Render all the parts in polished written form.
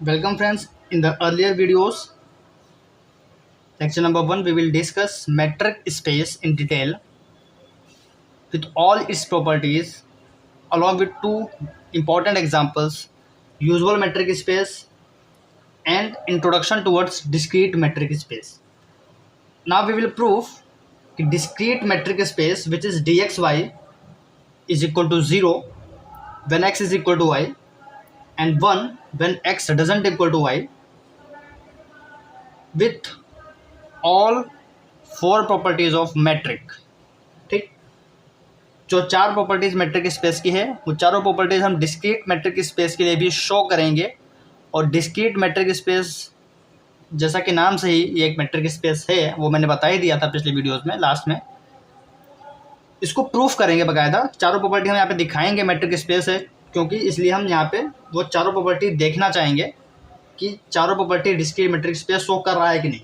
Welcome friends. In the earlier videos, lecture number 1, we will discuss metric space in detail with all its properties along with two important examples, usual metric space and introduction towards discrete metric space. Now we will prove that discrete metric space, which is dxy, is equal to 0 when x is equal to y and 1 when x doesn't equal to y, with all four properties of metric. ठीक, जो चार properties metric space की है वो चारों properties हम discrete metric space के लिए भी शो करेंगे। और डिस्क्रीट मेट्रिक स्पेस जैसा कि नाम से ही ये एक मेट्रिक स्पेस है, वो मैंने बता ही दिया था पिछले वीडियोस में लास्ट में। इसको प्रूफ करेंगे बकायदा, चारों प्रॉपर्टी हम यहाँ पे दिखाएंगे मेट्रिक स्पेस है क्योंकि, इसलिए हम यहाँ पे वो चारों प्रॉपर्टी देखना चाहेंगे कि चारों property discrete metric space show कर रहा है कि नहीं।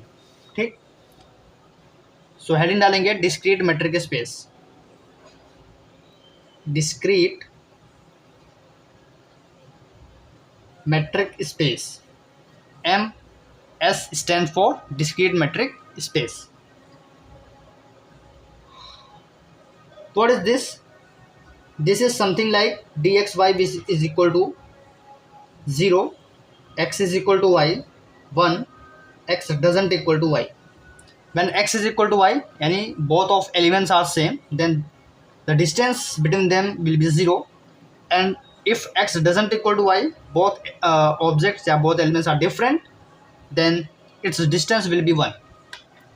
ठीक, सो हेडिंग डालेंगे discrete metric space. Discrete metric space, M S stand for discrete metric space. What is this? This is something like dxy is equal to 0, x is equal to y, 1, x doesn't equal to y. When x is equal to y, यानी both of elements are same, then the distance between them will be 0. And if x doesn't equal to y, both objects या both elements are different, then its distance will be 1.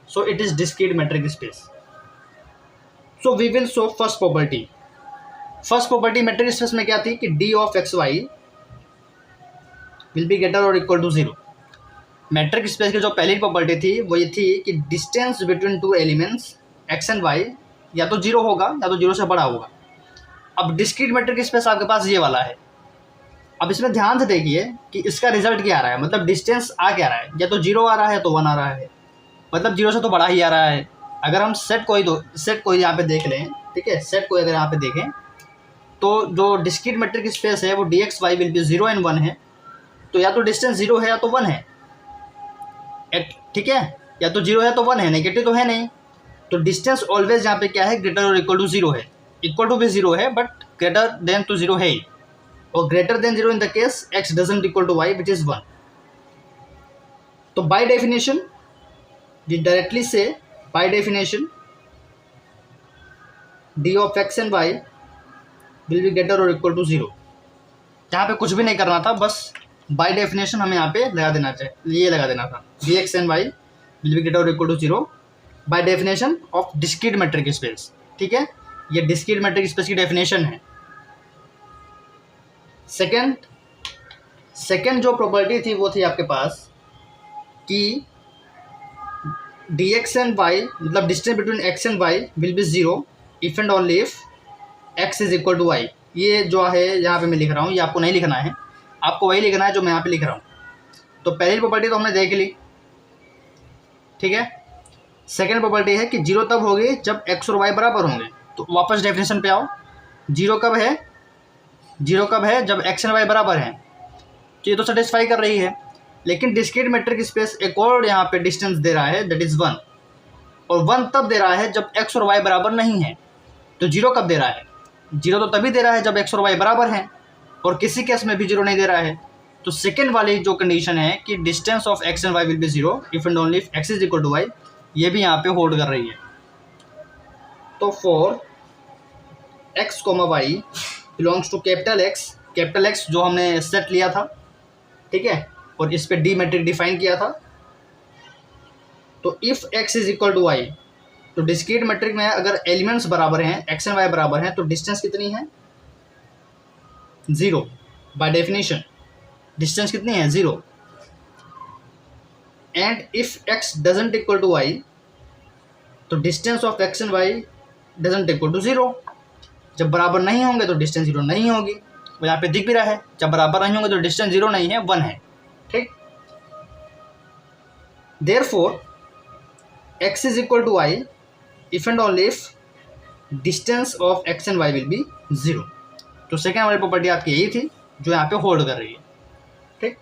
So it is discrete metric space. So we will show first property. First property metric space में क्या थी कि d of xy will be greater or equal to 0. Metric space की जो पहली property थी वो ये थी कि distance between two elements x and y या तो 0 होगा या तो 0 से बड़ा होगा। अब डिस्क्रीट मेट्रिक स्पेस आपके पास ये वाला है। अब इसमें ध्यान से देखिए कि इसका रिजल्ट क्या आ रहा है, मतलब डिस्टेंस आ क्या रहा है, या तो 0 आ रहा है तो 1 आ रहा है, मतलब 0 से तो बड़ा ही आ रहा है। अगर हम सेट कोई यहाँ पे देख लें, ठीक है, सेट कोई अगर यहाँ पे देखें तो जो डिस्क्रीट मेट्रिक स्पेस है वो dxy विल बी 0 एंड 1 है, तो या तो डिस्टेंस 0 है या तो 1 है। ठीक है, या तो 0 है तो 1 है, नेगेटिव तो है नहीं। तो डिस्टेंस ऑलवेज यहाँ पे क्या है, ग्रेटर और इक्वल टू 0 है। इक्वल टू भी 0 है बट ग्रेटर देन टू 0 है ही, और greater than 0 in the case x doesn't equal to y which is 1। तो बाय डेफिनेशन वी डायरेक्टली से, by definition d of x and y will be greater और equal to 0। यहाँ पे कुछ भी नहीं करना था, बस बाय डेफिनेशन हमें यहाँ पे लगा देना चाहिए, ये लगा देना था dx and y will be greater और equal to 0 by definition of discrete metric space. ठीक है, ये डिस्क्रीट मेट्रिक स्पेस की डेफिनेशन है। सेकंड जो प्रॉपर्टी थी वो थी आपके पास कि dx एंड y, मतलब distance between x and y will be 0 if and only if x is equal to y। ये जो है यहाँ पे मैं लिख रहा हूँ, ये आपको नहीं लिखना है, आपको वही लिखना है जो मैं यहाँ पे लिख रहा हूँ। तो पहली प्रॉपर्टी तो हमने देख ली, ठीक है। सेकंड प्रॉपर्टी है कि 0 तब होगी जब x और y बराबर होंगे। तो वापस डेफिनेशन पे आओ, 0 कब है, 0 कब है जब x एंड y बराबर हैं। तो ये तो सेटिस्फाई कर रही है, लेकिन डिस्क्रीट मेट्रिक स्पेस एक और यहाँ पे डिस्टेंस दे रहा है, दैट इज 1, और 1 तब दे रहा है जब x और y बराबर नहीं है। तो 0 कब दे रहा है, 0 तो तभी दे रहा है जब x और y बराबर हैं, और किसी केस में भी 0 नहीं दे रहा है। तो सेकेंड वाली जो कंडीशन है कि distance of x and y will be 0 if and only if x is equal to y, ये भी यहाँ पे होल्ड कर रही है। तो for x, y belongs to capital X जो हमने सेट लिया था, ठीक है, और इस पे डी मैट्रिक डिफाइन किया था। तो if x is equal to y, तो डिस्क्रीट मैट्रिक में अगर एलिमेंट्स बराबर हैं, x एंड y बराबर हैं, तो डिस्टेंस कितनी है, 0। बाय डेफिनेशन डिस्टेंस कितनी है, 0। And if x doesn't equal to y, तो distance of x and y doesn't equal to 0। जब बराबर नहीं होंगे तो डिस्टेंस 0 नहीं होगी, वो यहाँ पे दिख भी रहा है, जब बराबर नहीं होंगे तो डिस्टेंस 0 नहीं है, 1 है। ठीक, therefore x is equal to y if and only if distance of x and y will be 0। तो सेकेंड वाली प्रॉपर्टी आपकी यही थी जो यहाँ पे होल्ड कर रही है। ठीक,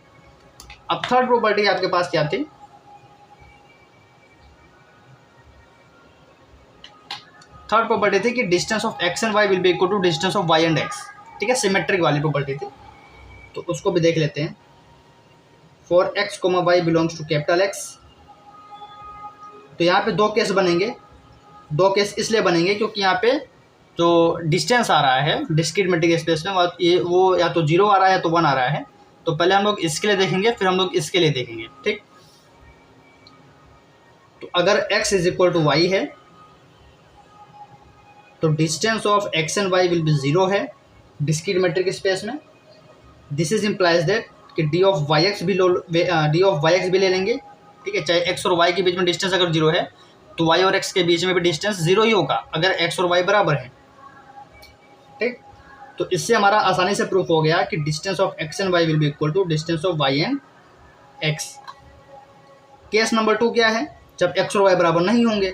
अब थर्ड प्रॉपर्टी आपके पास क्या थी, थर्ड प्रॉपर्टी थी कि distance of x and y will be equal to distance of y and x. ठीक है, सिमेट्रिक वाली प्रॉपर्टी थी, तो उसको भी देख लेते हैं। For x comma y belongs to capital X, तो यहाँ पे दो केस बनेंगे। दो केस इसलिए बनेंगे क्योंकि यहाँ पे जो डिस्टेंस आ रहा है डिस्क्रीट मैट्रिक स्पेस में वो या तो 0 आ रहा है या तो 1 आ रहा है। तो पहले हम लोग इसके लिए देखेंगे, फिर हम लोग इसके लिए देखेंगे। ठीक, तो अगर x is equal to y है तो distance of x and y will be 0 है डिस्क्रीट मैट्रिक स्पेस में। दिस इज इम्प्लाइज दैट कि डी ऑफ वाई एक्स भी ले लेंगे। ठीक है, चाहे x और y के बीच में डिस्टेंस अगर 0 है तो y और x के बीच में भी डिस्टेंस 0 ही होगा अगर x और y बराबर है। ठीक, तो इससे हमारा आसानी से प्रूफ हो गया कि distance of x and y will be equal to distance of y and x। Case number 2 क्या है, जब x और y बराबर नहीं होंगे।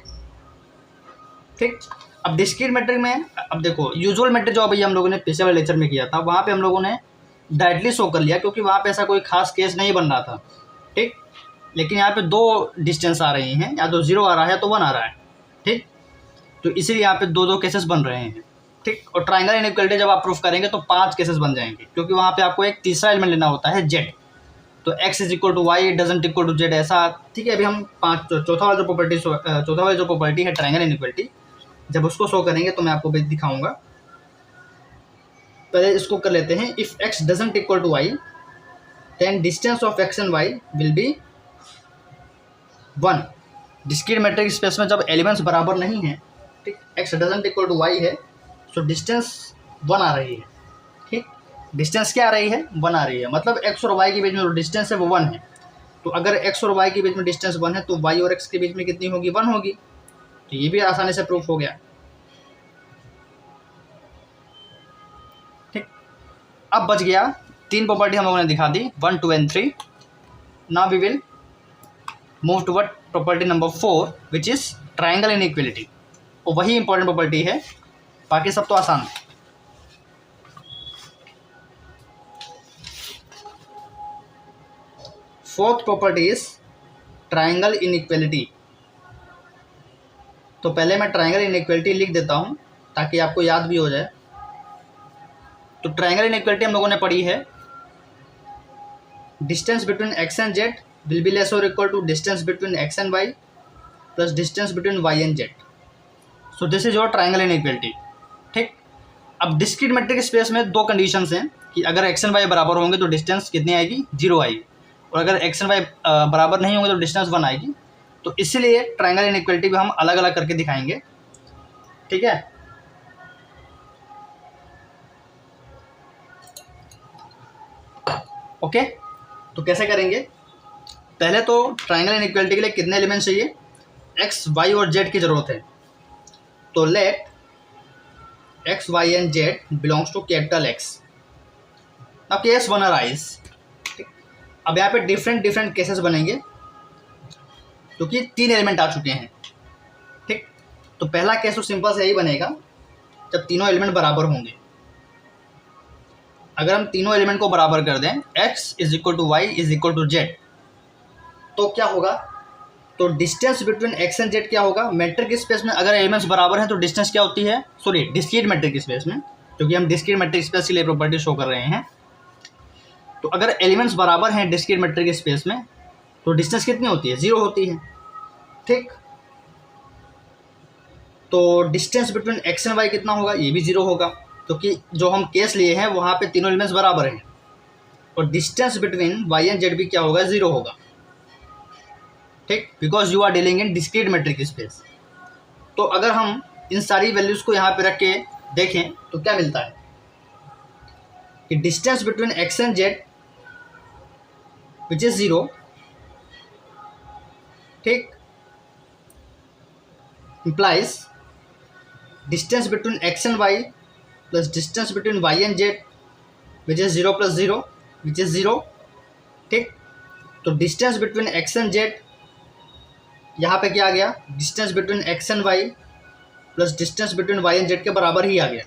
ठीक, अब डिस्क्रीट मैट्रिक में, अब देखो यूजुअल मैट्रिक जो अभी हम लोगों ने पिछले वाले लेक्चर में किया था वहाँ पे हम लोगों ने डायरेक्टली शो कर लिया क्योंकि वहाँ पे ऐसा कोई खास केस नहीं बन रहा था। ठीक, लेकिन यहाँ पे दो डिस्टेंस आ रही हैं, या तो 0 आ रहा है तो 1 आ रहा है। ठीक, तो इसीलिए यहाँ पे दो केसेस बन रहे हैं। ठीक, और ट्राइंगल इनइक्वालिटी जब आप प्रूफ करेंगे तो 5 केसेस बन जाएंगे क्योंकि वहाँ पे आपको एक तीसरा एलिमेंट लेना होता है z। तो x is equal to y doesn't equal to z ऐसा। ठीक है, अभी हम चौथा वाला जो प्रॉपर्टी है ट्राइंगल इनइक्वालिटी, जब उसको शो करेंगे तो मैं आपको भी दिखाऊंगा। पहले इसको कर लेते हैं। If x doesn't equal to y then distance of x and y will be 1। Discrete metric space में जब एलिमेंट्स बराबर नहीं हैं, ठीक, x doesn't equal to y है, तो डिस्टेंस 1 आ रही है। ठीक, डिस्टेंस क्या आ रही है, 1 आ रही है, मतलब x और y के बीच में जो डिस्टेंस है वो 1 है। तो अगर x और y के बीच में डिस्टेंस 1 है तो y और x के बीच में कितनी होगी, 1 होगी। तो ये भी आसानी से प्रूफ हो गया। ठीक, अब बच गया 3 प्रॉपर्टी हम लोगों ने दिखा दी, 1, 2 and 3। Now we will move toward property number 4 which is triangle inequality. और वही इंपॉर्टेंट प्रॉपर्टी है, बाकी सब तो आसान है। Fourth property is triangle inequality. तो पहले मैं ट्राइंगल इनइक्वालिटी लिख देता हूं ताकि आपको याद भी हो जाए। तो ट्राइंगल इनइक्वालिटी हम लोगों ने पढ़ी है, distance between x and z will be less और equal to distance between x and y plus distance between y and z। So this is your triangle inequality. ठीक, अब डिस्क्रीट मैट्रिक स्पेस में दो कंडीशंस हैं कि अगर x and y बराबर होंगे तो डिस्टेंस कितनी आएगी, 0 आएगी, और अगर x एंड y बराबर नहीं होंगे तो डिस्टेंस 1 आएगी। तो इसीलिए ट्राइंगल इनइक्वालिटी को हम अलग अलग करके दिखाएंगे। ठीक है, ओके, तो कैसे करेंगे। पहले तो ट्राइंगल इनइक्वालिटी के लिए कितने एलिमेंट चाहिए, x, y और z की जरूरत है। तो let x, y and z belongs to capital X। अब केस 1 अराइज। अब यहाँ पे डिफरेंट केसेस बनेंगे क्योंकि 3 एलिमेंट आ चुके हैं। ठीक, तो पहला केस तो सिंपल से यही बनेगा जब तीनों एलिमेंट बराबर होंगे। अगर हम तीनों एलिमेंट को बराबर कर दें, x is equal to y is equal to z, तो क्या होगा, तो distance between x and z क्या होगा। मैट्रिक स्पेस में अगर एलिमेंट्स बराबर हैं तो डिस्टेंस क्या होती है, सॉरी डिस्क्रीट मैट्रिक स्पेस में, क्योंकि हम डिस्क्रीट मैट्रिक स्पेस के लिए प्रॉपर्टी शो कर रहे हैं। तो अगर एलिमेंट्स बराबर हैं डिस्क्रीट मैट्रिक स्पेस में तो डिस्टेंस कितनी होती है, 0 होती है। ठीक, तो distance between x and y कितना होगा, ये भी 0 होगा क्योंकि जो हम केस लिए हैं वहाँ पे तीनों एलिमेंट्स बराबर हैं। और distance between y and z भी क्या होगा, 0 होगा। ठीक, because you are dealing in discrete metric space. तो अगर हम इन सारी वैल्यूज़ को यहाँ पे रख के देखें तो क्या मिलता है कि distance between x and z which is 0, ठीक, implies distance between x and y plus distance between y and z which is 0 plus 0 which is 0। ठीक, तो distance between x and z यहाँ पे क्या आ गया, distance between x and y plus distance between y and z के बराबर ही आ गया।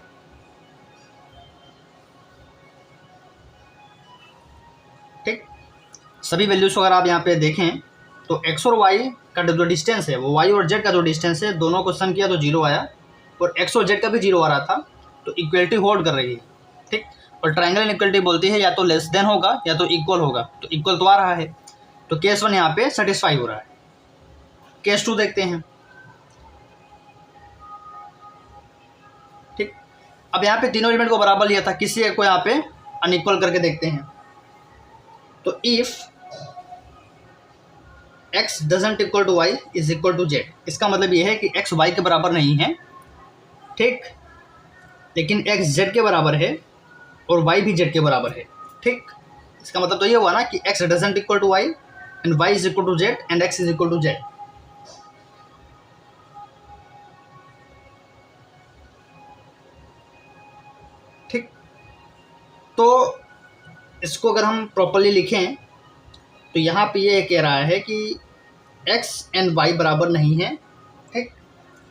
ठीक, सभी वैल्यूज़ को अगर आप यहाँ पे देखें तो एक्स और वाई का जो डिस्टेंस है वो वाई और जेड का जो डिस्टेंस है दोनों को सम किया तो 0 आया, और एक्स और जेड का भी 0 आ रहा था, तो इक्वलिटी होल्ड कर रही है। ठीक, और ट्रायंगल इनइक्वलिटी बोलती है या तो लेस देन होगा या तो इक्वल होगा, तो इक्वल तो आ रहा है, तो केस 1 यहाँ पे सेटिस्फाई हो रहा है। केस 2 देखते हैं। ठीक, अब यहाँ पे तीनों एलिमेंट को बराबर लिया था, किसी एक को यहाँ पे अनइक्वल करके देखते हैं। तो if x doesn't equal to y is equal to z, इसका मतलब ये है कि x y के बराबर नहीं है, ठीक, लेकिन x z के बराबर है और y भी z के बराबर है। ठीक, इसका मतलब तो ये हुआ ना कि x doesn't equal to y and y is equal to z and x is equal to z। ठीक, तो इसको अगर हम प्रॉपरली लिखें तो यहाँ पे ये कह रहा है कि x एंड y बराबर नहीं है। ठीक,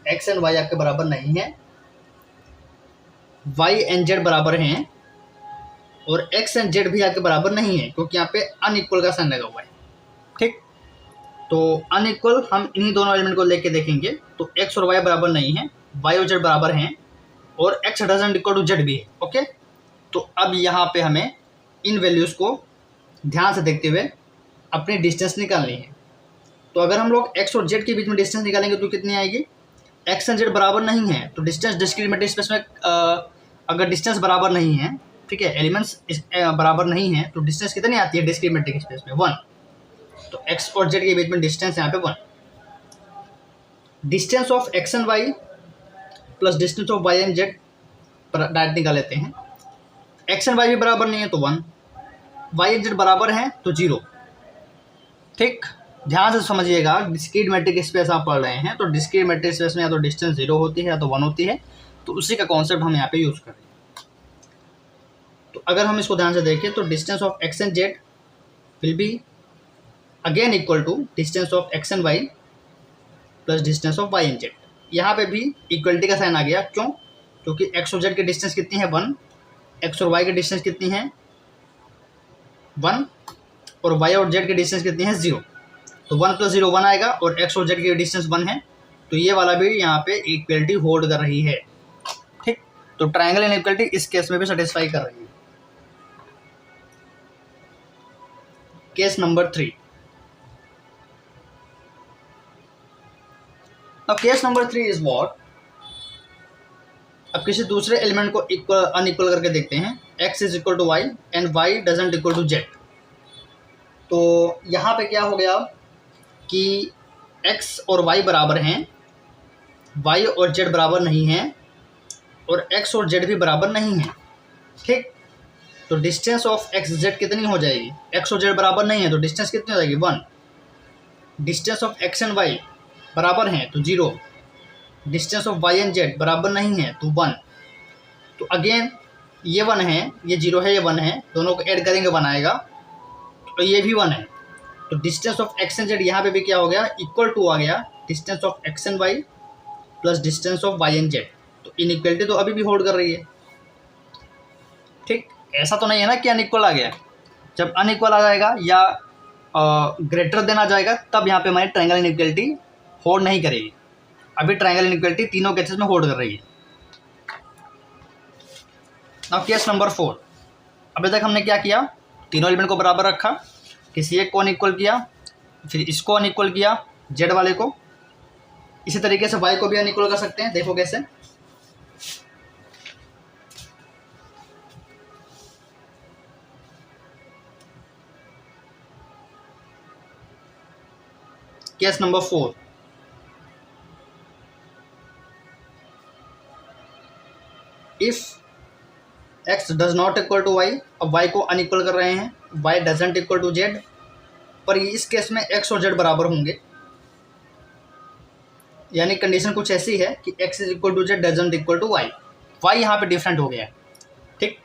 x एंड y आपके बराबर नहीं है, y एंड z बराबर हैं, और x एंड z भी आपके बराबर नहीं है क्योंकि यहाँ पे अनइक्वल का साइन लगा हुआ है। ठीक, तो अनइक्वल हम इन्हीं दोनों एलिमेंट को लेके देखेंगे, तो x और y बराबर नहीं है, y और z बराबर हैं, और x doesn't equal to z भी है। ओके, तो अब यहाँ पे हमें इन वैल्यूज़ को ध्यान से देखते हुए अपनी डिस्टेंस निकालनी है। तो अगर हम लोग x और z के बीच में डिस्टेंस निकालेंगे तो कितनी आएगी? x एंड z बराबर नहीं है, तो डिस्टेंस डिस्क्रीट मैट्रिक्स स्पेस में अगर डिस्टेंस बराबर नहीं है, ठीक है, एलिमेंट्स बराबर नहीं है, तो डिस्टेंस कितनी आती है डिस्क्रीट मैट्रिक्स स्पेस में? 1। तो x और z के बीच में डिस्टेंस यहाँ पे 1। Distance of x and y plus distance of y and z direct निकाल लेते हैं। x एंड y भी बराबर नहीं है तो 1, y एंड z बराबर हैं तो 0। ठीक, ध्यान से समझिएगा, डिस्क्रीट मैट्रिक स्पेस आप पढ़ रहे हैं तो डिस्क्रीट मैट्रिक स्पेस में या तो डिस्टेंस 0 होती है या तो 1 होती है, तो उसी का कॉन्सेप्ट हम यहाँ पे यूज़ कर रहे हैं। तो अगर हम इसको ध्यान से देखें तो distance of x and z will be again equal to distance of x and y plus distance of y and z। यहाँ पे भी इक्वलिटी का साइन आ गया, क्यों? क्योंकि x और z की डिस्टेंस कितनी है? 1। x और y की डिस्टेंस कितनी है? 1, और y और z की डिस्टेंस कितनी है? 0। तो 1 + 0 1 आएगा, और x और z की डिस्टेंस 1 है, तो ये वाला भी यहाँ पे इक्वलिटी होल्ड कर रही है। ठीक, तो ट्रायंगल इनइक्वलिटी इस केस में भी सेटिस्फाई कर रही है। Case number 3। अब केस नंबर 3 इज व्हाट? अब किसी दूसरे एलिमेंट को इक्वल अनइक्वल करके देखते हैं। x is equal to y and y doesn't equal to z। तो यहाँ पे क्या हो गया कि x और y बराबर हैं, y और z बराबर नहीं हैं, और x और z भी बराबर नहीं हैं। ठीक, तो डिस्टेंस ऑफ x z कितनी हो जाएगी? x और z बराबर नहीं है तो डिस्टेंस कितनी हो जाएगी? 1। Distance of x and y बराबर हैं तो 0। Distance of y and z बराबर नहीं है तो 1। तो अगेन ये 1 है, ये 0 है, ये 1 है, दोनों को ऐड करेंगे 1 आएगा, तो ये भी 1 है। तो distance of x and z यहाँ पे भी क्या हो गया? इक्वल टू आ गया distance of x and y plus distance of y and z। तो इनइक्वलिटी तो अभी भी होल्ड कर रही है। ठीक, ऐसा तो नहीं है ना कि अनइक्वल आ गया। जब अनइक्वल आ जाएगा या ग्रेटर देन आ जाएगा तब यहाँ पे हमारी ट्रायंगल इनइक्वलिटी होल्ड नहीं करेगी। अभी ट्रायंगल इनइक्वलिटी तीनों केसेस में होल्ड कर रही है। अब केस नंबर 4। अभी तक हमने क्या किया? तीनों एलिमेंट को बराबर रखा, किसी एक को अनइक्वल किया, फिर इसको अनइक्वल किया z वाले को, इसी तरीके से y को भी अनइक्वल कर सकते हैं। देखो कैसे। Case number 4। If x does not equal to y, अब y को अनइक्वल कर रहे हैं, y doesn't equal to z, पर इस केस में x और z बराबर होंगे, यानी कंडीशन कुछ ऐसी है कि x is equal to z doesn't equal to y। y यहाँ पे डिफरेंट हो गया है। ठीक,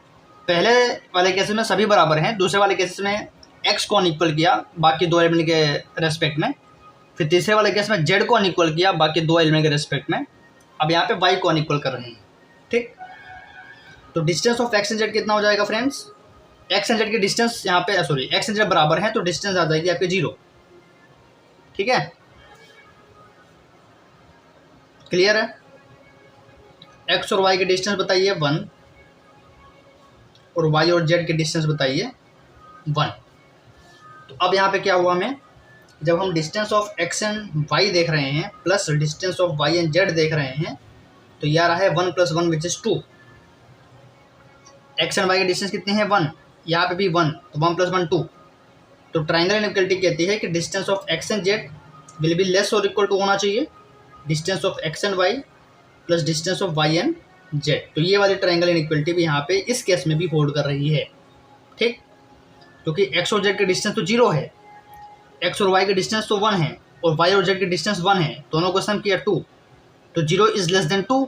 पहले वाले केसेस में सभी बराबर हैं, दूसरे वाले केसेस में x को अनइक्वल किया बाकी दो एलिमेंट के रेस्पेक्ट में, फिर तीसरे वाले केस में z को अनइक्वल किया बाकी दो एलिमेंट के रेस्पेक्ट में, अब यहाँ पे y को अनइक्वल कर रहे हैं। ठीक, तो distance of x and z कितना हो जाएगा फ्रेंड्स? एक्स एंड जेड की डिस्टेंस यहाँ पे सॉरी एक्स एंड जेड बराबर है तो डिस्टेंस आ जाएगी आपके 0। ठीक है, क्लियर है। एक्स और वाई की डिस्टेंस बताइए 1 और वाई और जेड की डिस्टेंस बताइए 1। तो अब यहाँ पे क्या हुआ हमें, जब हम distance of x and y देख रहे हैं plus distance of y and z देख रहे हैं तो ये आ रहा है 1 + 1 which is 2। X and y की डिस्टेंस कितनी है 1, यहाँ पे भी 1 तो 1 + 1 2। तो ट्राइंगल इनइक्वालिटी कहती है कि distance of x and z will be less और इक्वल टू होना चाहिए distance of x and y plus distance of y and z. तो ये वाली ट्राइंगल इनइक्वालिटी भी यहाँ पे इस केस में भी होल्ड कर रही है। ठीक, क्योंकि एक्स और जेड की डिस्टेंस तो 0 है, एक्स और वाई की डिस्टेंस तो 1 है और वाई और जेड की डिस्टेंस 1 है, दोनों को सम किया 2 तो 0 इज लेस देन 2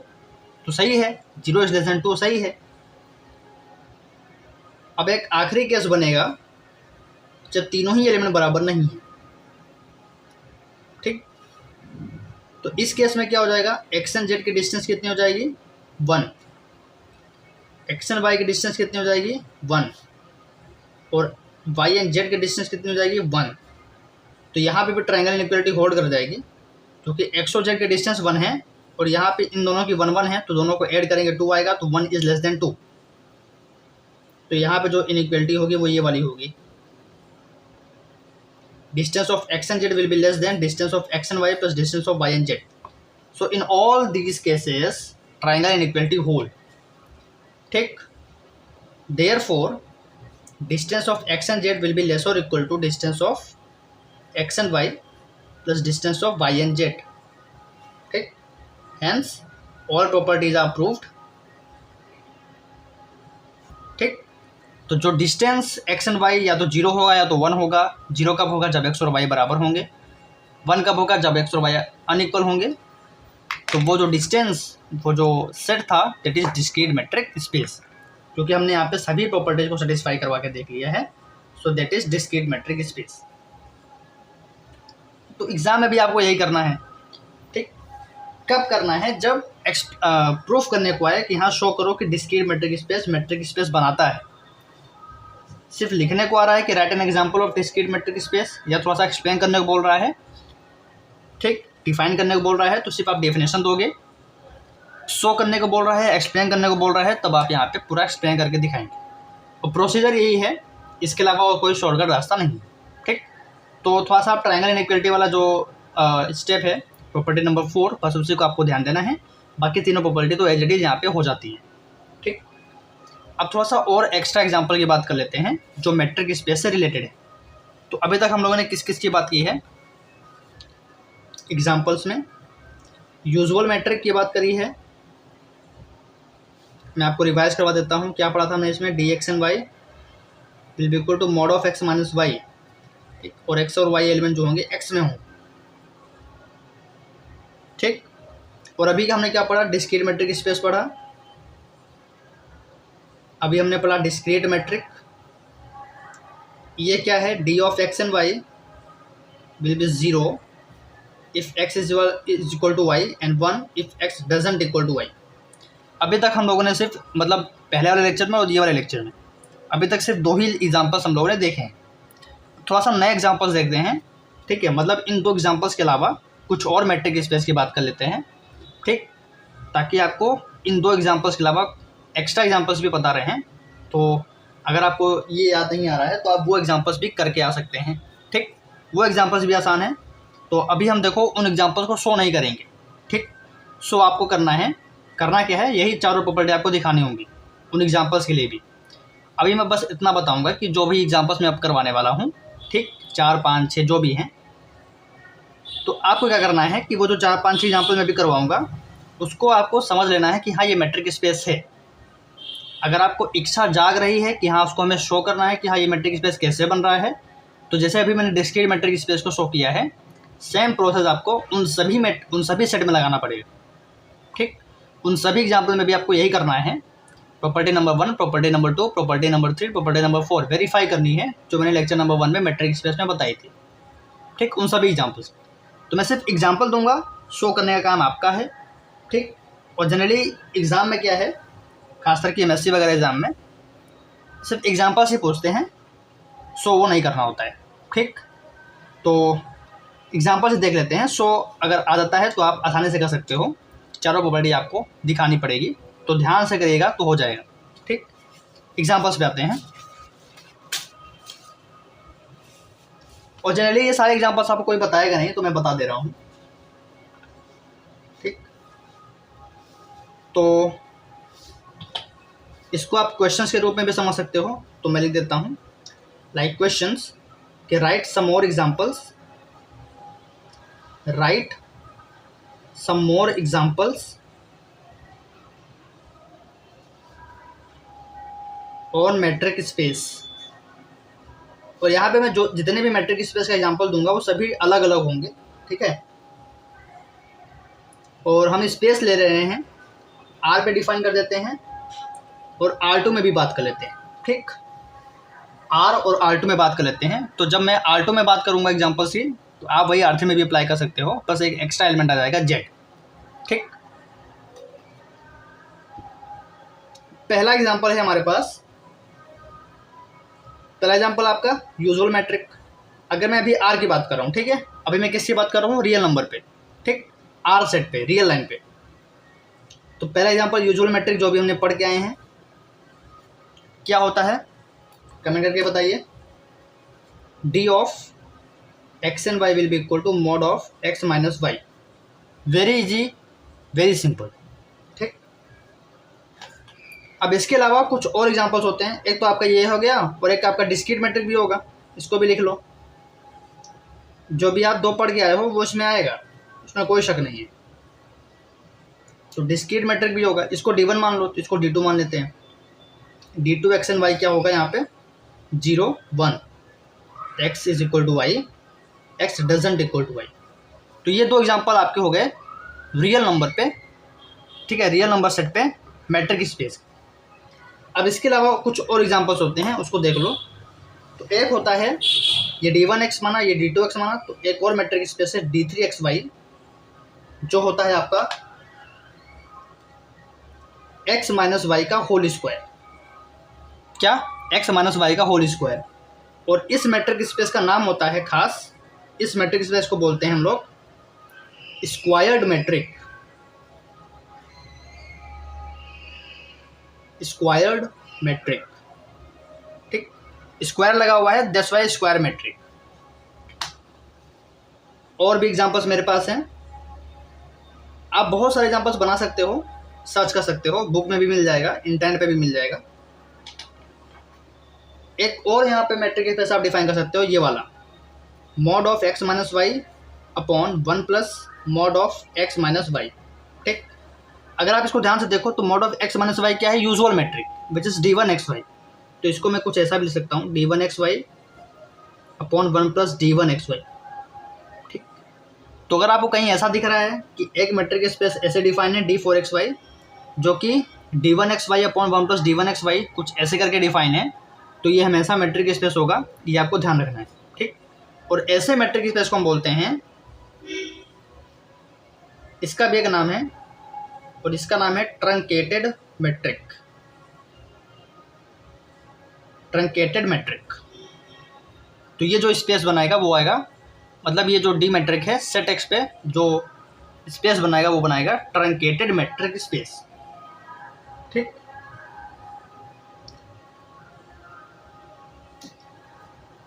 तो सही है, 0 इज लेस देन 2 सही है। अब एक आखिरी केस बनेगा जब तीनों ही एलिमेंट बराबर नहीं है। ठीक, तो इस केस में क्या हो जाएगा, एक्स एंड जेड की डिस्टेंस कितनी हो जाएगी 1, एक्स एंड वाई की डिस्टेंस कितनी हो जाएगी 1 और वाई एंड जेड की डिस्टेंस कितनी हो जाएगी 1। तो यहाँ पे भी ट्रायंगल इनइक्वालिटी होल्ड कर जाएगी क्योंकि एक्स और जेड की डिस्टेंस 1 है और यहाँ पे इन दोनों की 1 1 है तो दोनों को ऐड करेंगे 2 आएगा तो 1 इज लेस देन 2। तो यहाँ पे जो इनइक्वालिटी होगी वो ये वाली होगी, distance of x and z will be less than distance of x and y plus distance of y and z. So in all these cases triangle inequality hold. ठीक, therefore distance of x and z will be less or equal to distance of x and y plus distance of y and z. ठीक, hence all properties are proved. ठीक, तो जो distance x and y या तो 0 होगा या तो 1 होगा। 0 कब होगा, जब एक्स और वाई बराबर होंगे। 1 कब होगा, जब एक्स और वाई अनइक्वल होंगे। तो वो जो डिस्टेंस, वो जो सेट था that is discrete metric space, क्योंकि हमने यहाँ पे सभी प्रॉपर्टीज को सेटिस्फाई करवा के देख लिया है। So that is discrete metric space. तो एग्जाम में भी आपको यही करना है। ठीक, कब करना है, जब प्रूफ करने को आए कि हाँ शो करो कि डिस्क्रीट मेट्रिक स्पेस बनाता है। सिर्फ लिखने को आ रहा है कि write an example of discrete metric space, या थोड़ा सा एक्सप्लेन करने को बोल रहा है। ठीक, डिफाइन करने को बोल रहा है तो सिर्फ आप डेफिनेशन दोगे, शो करने को बोल रहा है, एक्सप्लेन करने को बोल रहा है, तब आप यहाँ पे पूरा एक्सप्लेन करके दिखाएंगे। और प्रोसीजर यही है, इसके अलावा और कोई शॉर्टकट रास्ता नहीं। ठीक, तो थोड़ा सा आप ट्रायंगल इनइक्वालिटी वाला जो स्टेप है प्रॉपर्टी नंबर 4, बस उसी को आपको ध्यान देना है। बाकी तीनों प्रॉपर्टी तो एज इट इज यहाँ पे हो जाती है। ठीक, अब थोड़ा सा और एक्स्ट्रा एग्जांपल की बात कर लेते हैं जो मैट्रिक स्पेस से रिलेटेड है। तो अभी तक हम लोगों ने किस किस की बात की है एग्जांपल्स में, यूजुअल मैट्रिक की बात करी है। मैं आपको रिवाइज करवा देता हूँ, क्या पढ़ा था हमने इसमें, d x and y will be equal to mod of x minus y, और एक्स और वाई एलिमेंट जो होंगे एक्स में हों। ठीक, और अभी हमने क्या पढ़ा, डिस्क्रीट मैट्रिक स्पेस पढ़ा। अभी हमने पढ़ा डिस्क्रीट मैट्रिक, ये क्या है, d of x and y will be 0 if x is equal to y and 1 if x doesn't equal to y. अभी तक हम लोगों ने सिर्फ मतलब पहले वाले लेक्चर में और ये वाले लेक्चर में अभी तक सिर्फ 2 ही एग्जांपल्स हम लोगों ने देखे हैं। थोड़ा सा नए एग्जांपल्स देखते हैं। ठीक है, मतलब इन 2 एग्जांपल्स के अलावा कुछ और मैट्रिक स्पेस की बात कर लेते हैं। ठीक, ताकि आपको इन 2 एग्जांपल्स के अलावा एक्स्ट्रा एग्जांपल्स भी पता रहें। तो अगर आपको ये याद नहीं आ रहा है तो आप वो एग्जांपल्स भी करके आ सकते हैं। ठीक, वो एग्जांपल्स भी आसान हैं। तो अभी हम देखो उन एग्जांपल्स को शो नहीं करेंगे। ठीक, शो आपको करना क्या है, यही चारों प्रॉपर्टी आपको दिखानी होंगी उन एग्जांपल्स के लिए भी। अभी मैं बस इतना बताऊंगा कि जो भी एग्जांपल्स मैं अब करवाने वाला हूँ, ठीक, 4 5 6 जो भी हैं, तो आपको क्या करना है कि वो जो 4 5 6 एग्जांपल मैं भी करवाऊँगा उसको आपको समझ लेना है कि हाँ ये मैट्रिक स्पेस है। अगर आपको इच्छा जाग रही है कि हाँ उसको हमें शो करना है कि हाँ ये मैट्रिक स्पेस कैसे बन रहा है, तो जैसे अभी मैंने डिस्क्रीट मैट्रिक स्पेस को शो किया है, सेम प्रोसेस आपको उन सभी सेट में लगाना पड़ेगा। ठीक, उन सभी एग्जाम्पल में भी आपको यही करना है। Property number 1, property number 2, property number 3, property number 4 verify करनी है, जो मैंने लेक्चर नंबर 1 में मैट्रिक स्पेस में बताई थी। ठीक, उन सभी एग्जाम्पल्स। तो मैं सिर्फ एग्जाम्पल दूंगा, शो करने का काम आपका है। ठीक, और जनरली एग्ज़ाम में क्या है, खासकर कि एमएससी वगैरह एग्ज़ाम में सिर्फ एग्जाम्पल से पूछते हैं, सो वो नहीं करना होता है। ठीक, तो एग्जाम्पल से देख लेते हैं। सो अगर आ जाता है तो आप आसानी से कर सकते हो, चारों प्रॉपर्टी आपको दिखानी पड़ेगी, तो ध्यान से करिएगा तो हो जाएगा। ठीक, एग्जाम्पल्स पे आते हैं। और जनरली ये सारे एग्जाम्पल्स आपको कोई बताएगा नहीं, तो मैं बता दे रहा हूँ। ठीक, तो इसको आप क्वेश्चंस के रूप में भी समझ सकते हो, तो मैं लिख देता हूँ लाइक क्वेश्चंस कि write some more examples, write some more examples on metric space. और यहाँ पे मैं जो जितने भी मैट्रिक स्पेस का एग्जांपल दूंगा वो सभी अलग अलग होंगे। ठीक है, और हम स्पेस ले रहे हैं, आर पे डिफाइन कर देते हैं और R2 में भी बात कर लेते हैं। ठीक, R और R2 में बात कर लेते हैं। तो जब मैं R2 में बात करूंगा एग्जांपल से, तो आप वही R3 में भी अप्लाई कर सकते हो, बस एक एक्स्ट्रा एलिमेंट आ जाएगा Z। ठीक, पहला एग्जांपल है हमारे पास, पहला एग्जांपल आपका यूजुअल मैट्रिक। अगर मैं अभी R की बात कर रहा हूँ, ठीक है, अभी मैं किसकी बात कर रहा हूँ, रियल नंबर पे। ठीक, R सेट पे, रियल लाइन पे। तो पहला एग्जांपल यूजुअल मैट्रिक जो भी हमने पढ़ के आए हैं, क्या होता है कमेंट करके बताइए। D of x and y will be equal to mod of x minus y. Very easy, very simple. ठीक, अब इसके अलावा कुछ और एग्जांपल्स होते हैं। एक तो आपका ये हो गया, और एक आपका डिस्क्रीट मैट्रिक भी होगा, इसको भी लिख लो। जो भी आप 2 पढ़ के आए हो वो इसमें आएगा, उसमें कोई शक नहीं है। तो डिस्क्रीट मैट्रिक भी होगा, इसको D1 मान लो, तो इसको D2 मान लेते हैं। D2 x एंड y क्या होगा यहाँ पे, 0 1, x is equal to y, x doesn't equal to y. तो ये 2 एग्जांपल आपके हो गए रियल नंबर पे। ठीक है, रियल नंबर सेट पे मैट्रिक स्पेस। अब इसके अलावा कुछ और एग्जांपल्स होते हैं, उसको देख लो। तो एक होता है ये D1x माना, ये D2x माना, तो एक और मैट्रिक स्पेस है D3xy, जो होता है आपका x माइनस वाई का होल स्क्वायर। क्या, x माइनस वाई का होल स्क्वायर। और इस मैट्रिक स्पेस का नाम होता है खास, इस मैट्रिक स्पेस को बोलते हैं हम लोग स्क्वायर्ड मैट्रिक। Squared metric. ठीक, स्क्वायर लगा हुआ है, दैट्स व्हाई स्क्वायर मैट्रिक। और भी एग्जांपल्स मेरे पास हैं, आप बहुत सारे एग्जांपल्स बना सकते हो, सर्च कर सकते हो, बुक में भी मिल जाएगा, इंटरनेट पे भी मिल जाएगा। एक और यहाँ पे मैट्रिक स्पेस आप डिफाइन कर सकते हो, ये वाला mod of x minus y upon 1 plus mod of x minus y. ठीक, अगर आप इसको ध्यान से देखो तो mod of x minus y क्या है, usual matric which is D1xy। तो इसको मैं कुछ ऐसा भी लिख सकता हूँ, D1xy अपॉन 1 प्लस D1xy। ठीक, तो अगर आपको कहीं ऐसा दिख रहा है कि एक मैट्रिक स्पेस ऐसे डिफाइन है D4xy, जो कि D1xy अपॉन 1 प्लस D1xy कुछ ऐसे करके डिफाइन है, तो ये हमेशा मैट्रिक स्पेस होगा, ये आपको ध्यान रखना है। ठीक, और ऐसे मैट्रिक स्पेस को हम बोलते हैं, इसका भी एक नाम है, और इसका नाम है ट्रंकेटेड मैट्रिक। Truncated metric. तो ये जो स्पेस बनाएगा वो आएगा, मतलब ये जो डी मैट्रिक है सेट एक्स पे जो स्पेस बनाएगा वो बनाएगा ट्रंकेटेड मैट्रिक स्पेस। ठीक,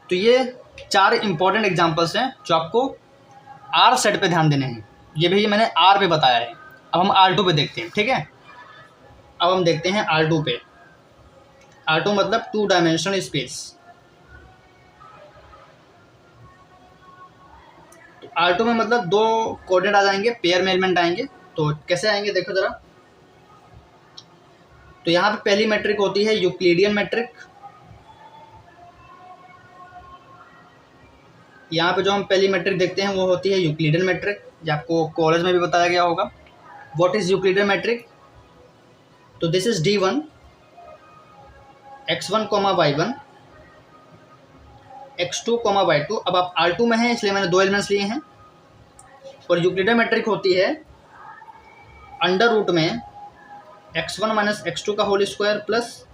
तो ये 4 इंपॉर्टेंट एग्जांपल्स हैं जो आपको आर सेट पे ध्यान देने हैं। ये भी मैंने आर पे बताया है। अब हम R2 पे देखते हैं। ठीक है, अब हम देखते हैं R2 पे। R2 मतलब 2 डायमेंशनल स्पेस। तो R2 में मतलब 2 कोऑर्डिनेट आ जाएंगे, पेयर में एलिमेंट आएंगे। तो कैसे आएंगे देखो जरा। तो यहाँ पे पहली मैट्रिक होती है यूक्लिडियन मैट्रिक। यहाँ पे जो हम पहली मैट्रिक देखते हैं वो होती है यूक्लिडियन मैट्रिक, जो आपको कॉलेज में भी बताया गया होगा। What is Euclidean metric? तो this is D1 x1 y1 x2 y2। अब आप R2 में हैं इसलिए मैंने 2 एलिमेंट्स लिए हैं। और यूक्लिडियन मैट्रिक होती है अंडर रूट में x1 माइनस x2 का whole square plus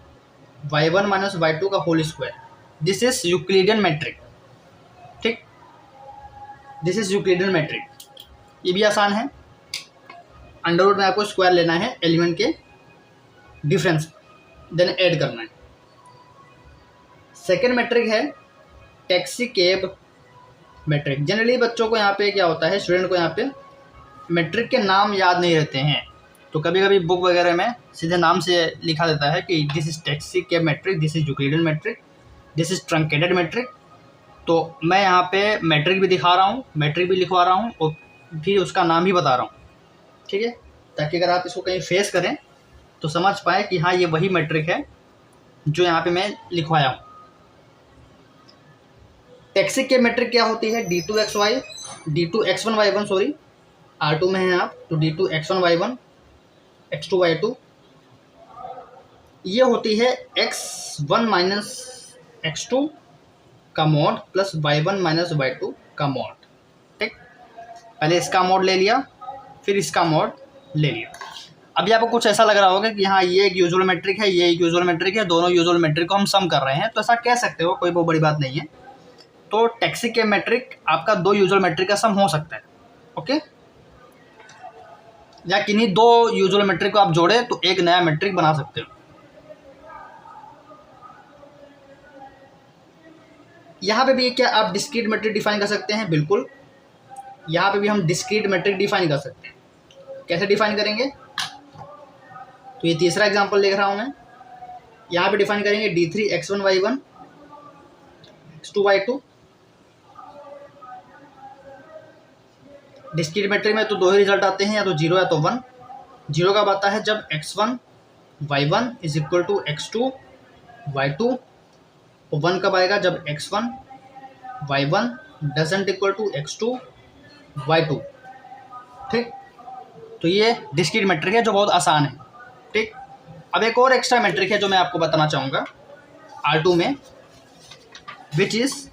y1 minus y2 का whole square, this is Euclidean metric. ठीक, दिस इज यूक्लिडियन मैट्रिक। ये भी आसान है, अंडर रूट में आपको स्क्वायर लेना है एलिमेंट के डिफरेंस, देन ऐड करना है। सेकेंड मैट्रिक है टैक्सी-कैब मैट्रिक। जनरली बच्चों को यहाँ पे क्या होता है, स्टूडेंट को यहाँ पे मैट्रिक के नाम याद नहीं रहते हैं, तो कभी कभी बुक वगैरह में सीधे नाम से लिखा देता है कि this is taxicab metric, this is Euclidean metric, this is truncated metric. तो मैं यहाँ पे मैट्रिक भी दिखा रहा हूँ, मैट्रिक भी लिखवा रहा हूँ और फिर उसका नाम भी बता रहा हूँ। ठीक है, ताकि अगर आप इसको कहीं फेस करें तो समझ पाए कि हाँ ये वही मैट्रिक है जो यहाँ पे मैं लिखवाया हूँ। टैक्सी-कैब मैट्रिक क्या होती है, d2xy d2x1y1 सॉरी R2 में है आप, तो d2x1y1 x2y2, ये होती है x1 माइनस x2 का mod plus y1 minus y2 का मॉड। ठीक, पहले इसका मॉड ले लिया, फिर इसका मॉड ले लिया। अभी आपको कुछ ऐसा लग रहा होगा कि हाँ ये एक यूजुअल मैट्रिक है, ये एक यूजुअल मैट्रिक है, दोनों यूजुअल मैट्रिक को हम सम कर रहे हैं, तो ऐसा कह सकते हो, कोई बहुत बड़ी बात नहीं है। तो टैक्सी-कैब मैट्रिक आपका दो यूजुअल मैट्रिक का सम हो सकता है। ओके, या किन्हीं दो यूजुअल मैट्रिक को आप जोड़े तो एक नया मैट्रिक बना सकते हो। यहाँ पे भी क्या आप डिस्क्रीट मैट्रिक डिफाइन कर सकते हैं, बिल्कुल, यहाँ पे भी हम डिस्क्रीट मैट्रिक डिफाइन कर सकते हैं। कैसे डिफाइन करेंगे, तो ये तीसरा एग्जांपल लिख रहा हूँ मैं। यहाँ पे डिफाइन करेंगे d3x1y1 x2y2। डिस्क्रीट मैट्रिक में तो दो ही रिजल्ट आते हैं, या तो 0 या तो 1। 0 कब आता है, जब x1 y1 is equal to x2 y2, और 1 कब आएगा, जब x1 y1 doesn't equal to x2 y2। ठीक, तो ये डिस्क्रीट मैट्रिक है जो बहुत आसान है। ठीक, अब एक और एक्स्ट्रा मैट्रिक है जो मैं आपको बताना चाहूँगा R2 में, विच इज,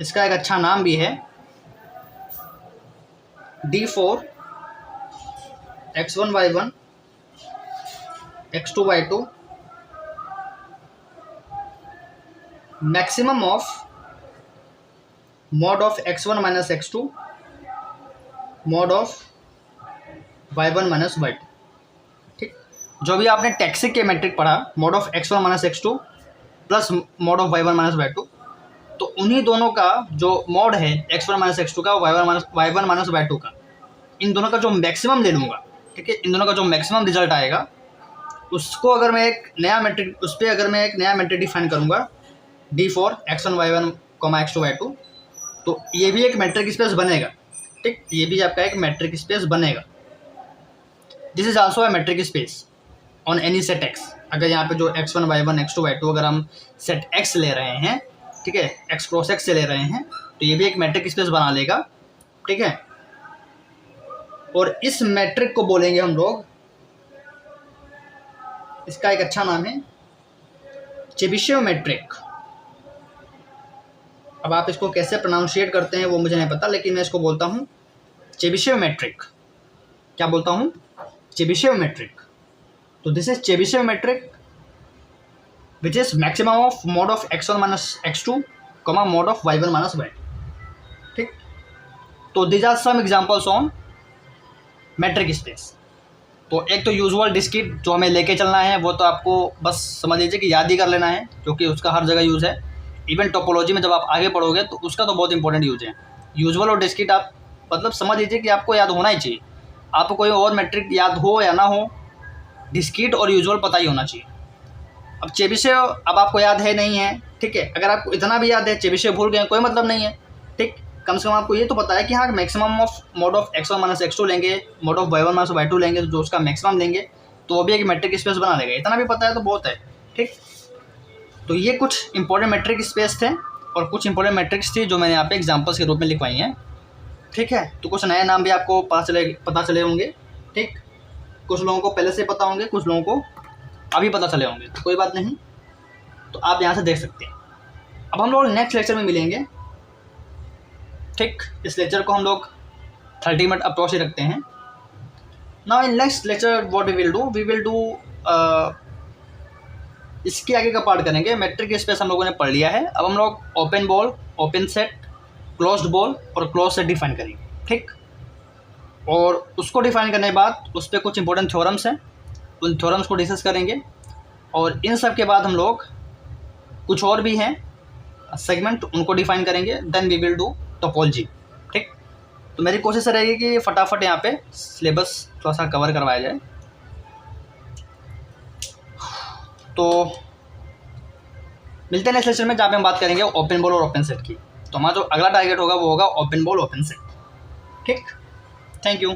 इसका एक अच्छा नाम भी है d4 x1 y1 x2 y2 maximum of mod of x1 minus x2 mod of y1 minus y2। ठीक, जो भी आपने टैक्सी-कैब मैट्रिक पढ़ा, mod of x1 minus x2 plus mod of y1 minus y2, तो उन्हीं दोनों का जो मॉड है x1 माइनस x2 का, y1 माइनस y2 का, इन दोनों का जो मैक्सिमम ले लूँगा। ठीक है, इन दोनों का जो मैक्सिमम रिजल्ट आएगा उसको अगर मैं एक नया मैट्रिक, उस पर अगर मैं एक नया मैट्रिक डिफाइन करूँगा d4 x1 y1 x2 y2, तो ये भी एक मैट्रिक स्पेस बनेगा। ठीक, ये भी आपका एक मैट्रिक स्पेस बनेगा। This is also a matric space on any set x। अगर यहाँ पे जो x1 y1 x2 y2 अगर हम सेट x ले रहे हैं, ठीक है, x क्रॉस x से ले रहे हैं, तो ये भी एक मैट्रिक स्पेस बना लेगा। ठीक है, और इस मैट्रिक को बोलेंगे हम लोग, इसका एक अच्छा नाम है चेबिशेव मैट्रिक। अब आप इसको कैसे प्रोनाउंशिएट करते हैं वो मुझे नहीं पता, लेकिन मैं इसको बोलता हूँ चेबिशेव मैट्रिक। क्या बोलता हूँ, चेबिशेव मैट्रिक। तो this is Chebyshev metric which is maximum of mod of x1 minus x2 comma mod of y1 minus y2। ठीक, तो this are some examples on metric space. तो एक तो यूजुअल डिस्क्रीट जो हमें लेके चलना है, वो तो आपको बस समझ लीजिए कि याद ही कर लेना है, क्योंकि उसका हर जगह यूज़ है। इवन टोपोलॉजी में जब आप आगे पढ़ोगे तो उसका तो बहुत इंपॉर्टेंट यूज है। यूजुअल और डिस्क्रीट आप मतलब समझ लीजिए कि आपको याद होना ही चाहिए। आपको कोई और मैट्रिक याद हो या ना हो, डिस्क्रीट और यूजुअल पता ही होना चाहिए। अब चेबिशेव अब आपको याद है नहीं है, ठीक है, अगर आपको इतना भी याद है, चेबिशेव भूल गए, कोई मतलब नहीं है। ठीक, कम से कम आपको ये तो पता है कि हाँ maximum of mod of x1 minus x2 लेंगे, mod of y1 minus y2 लेंगे, जो उसका मैक्सिमम लेंगे तो वो भी एक मैट्रिक स्पेस बना लेगा। इतना भी पता है तो बहुत है। ठीक, तो ये कुछ इंपॉर्टेंट मैट्रिक स्पेस थे और कुछ इंपॉर्टेंट मैट्रिक्स थी जो मैंने यहाँ पे एग्जांपल्स के रूप में लिखवाई हैं। ठीक है, तो कुछ नए नाम भी आपको पता चले होंगे। ठीक, कुछ लोगों को पहले से पता होंगे, कुछ लोगों को अभी पता चले होंगे, तो कोई बात नहीं, तो आप यहाँ से देख सकते हैं। अब हम लोग नेक्स्ट लेक्चर में मिलेंगे। ठीक, इस लेक्चर को हम लोग 30 मिनट अप्रोच ही रखते हैं। Now in next lecture what we will do इसके आगे का पार्ट करेंगे। मेट्रिक स्पेस हम लोगों ने पढ़ लिया है। अब हम लोग open ball, open set, closed ball और क्लोज सेट डिफाइन करेंगे, ठीक। और उसको डिफाइन करने के बाद उस पर कुछ इंपॉर्टेंट थ्योरम्स हैं, उन थ्योरम्स को डिस्कस करेंगे। और इन सब के बाद हम लोग कुछ और भी हैं सेगमेंट, उनको डिफाइन करेंगे। Then we will do topology, ठीक। तो मेरी कोशिश रहेगी कि फटाफट यहाँ पे सिलेबस थोड़ा सा कवर करवाया जाए। तो मिलते हैं नेक्स्ट लेक्चर में, जहाँ पे हम बात करेंगे ओपन बॉल और ओपन सेट की। तो हमारा जो अगला टारगेट होगा वो होगा ओपन बॉल, ओपन सेट, ठीक। Thank you.